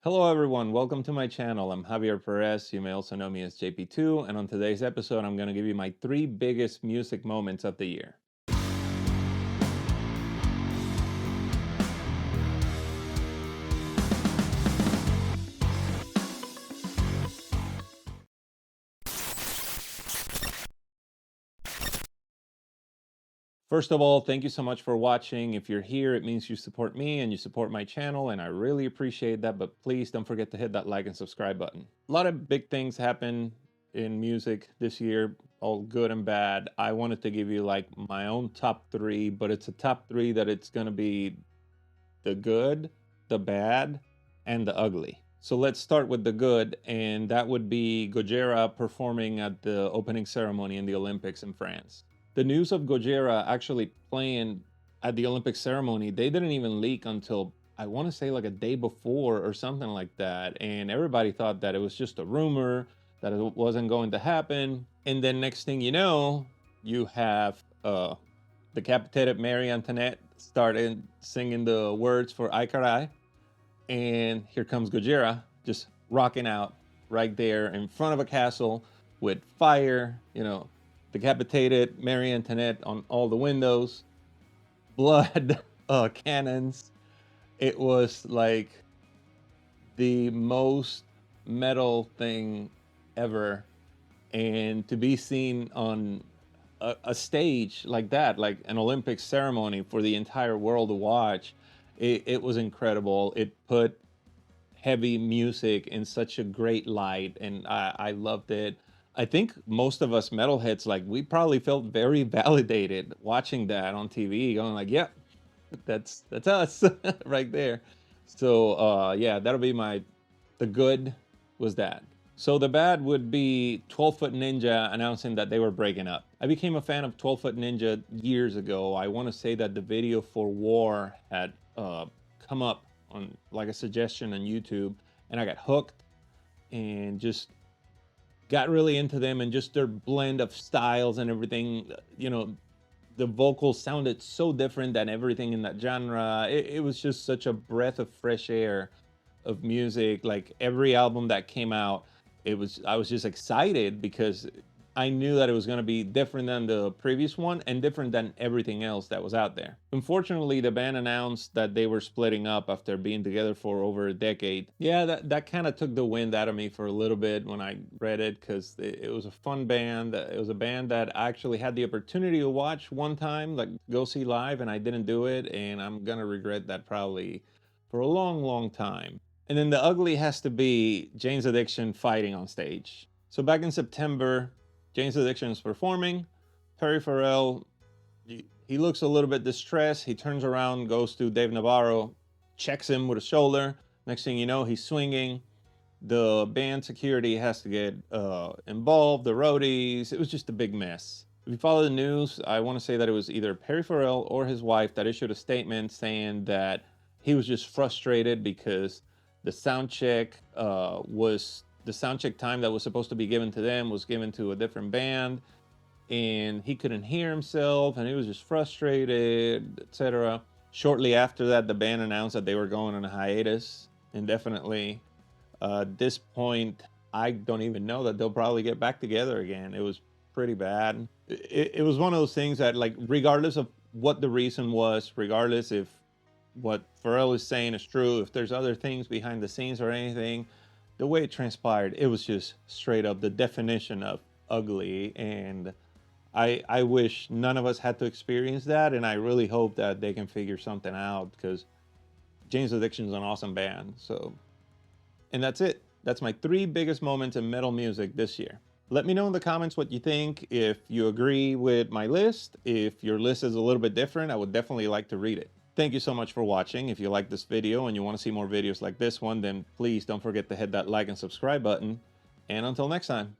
Hello everyone, welcome to my channel. I'm Javier Perez, you may also know me as JP2, and on today's episode I'm going to give you my 3 biggest music moments of the year. First of all, thank you so much for watching. If you're here, it means you support me and you support my channel, and I really appreciate that, but please don't forget to hit that like and subscribe button. A lot of big things happen in music this year, all good and bad. I wanted to give you like my own top 3, but it's a top 3 that it's going to be the good, the bad, and the ugly. So let's start with the good, and that would be Gojira performing at the opening ceremony in the Olympics in France. The news of Gojira actually playing at the Olympic ceremony, they didn't even leak until I want to say like a day before or something like that. And everybody thought that it was just a rumor, that it wasn't going to happen. And then next thing you know, you have decapitated Marie Antoinette started singing the words for Ay Caray. And here comes Gojira just rocking out right there in front of a castle with fire, decapitated Marie Antoinette on all the windows, blood, cannons. It was like the most metal thing ever. And to be seen on a stage like that, like an Olympic ceremony for the entire world to watch, it was incredible. It put heavy music in such a great light, and I loved it. I think most of us metalheads, like, we probably felt very validated watching that on TV, going like, "Yep, that's us right there." So yeah, that'll be the good was that. So the bad would be 12 Foot Ninja announcing that they were breaking up. I became a fan of 12 Foot Ninja years ago. I want to say that the video for War had come up on like a suggestion on YouTube, and I got hooked and just got really into them, and just their blend of styles and everything. The vocals sounded so different than everything in that genre. It was just such a breath of fresh air of music. Like every album that came out, I was just excited because I knew that it was going to be different than the previous one and different than everything else that was out there. Unfortunately, the band announced that they were splitting up after being together for over a decade. Yeah, that kind of took the wind out of me for a little bit when I read it, because it was a fun band. It was a band that I actually had the opportunity to watch one time, like go see live, and I didn't do it, and I'm going to regret that probably for a long, long time. And then the ugly has to be Jane's Addiction fighting on stage. So back in September, Jane's Addiction is performing. Perry Farrell, he looks a little bit distressed. He turns around, goes to Dave Navarro, checks him with a shoulder. Next thing you know, he's swinging. The band security has to get involved, the roadies. It was just a big mess. If you follow the news, I want to say that it was either Perry Farrell or his wife that issued a statement saying that he was just frustrated because the sound check the sound check time that was supposed to be given to them was given to a different band, and he couldn't hear himself, and he was just frustrated, etc. Shortly after that, the band announced that they were going on a hiatus indefinitely. At this point, I don't even know that they'll probably get back together again. It was pretty bad. It was one of those things that, like, regardless of what the reason was, regardless if what Pharrell is saying is true, if there's other things behind the scenes or anything, the way it transpired, it was just straight up the definition of ugly. And I wish none of us had to experience that, and I really hope that they can figure something out, because Jane's Addiction is an awesome band. So, and that's it. That's my 3 biggest moments in metal music this year. Let me know in the comments what you think. If you agree with my list, if your list is a little bit different, I would definitely like to read it. Thank you so much for watching. If you like this video and you want to see more videos like this one, then please don't forget to hit that like and subscribe button. And until next time.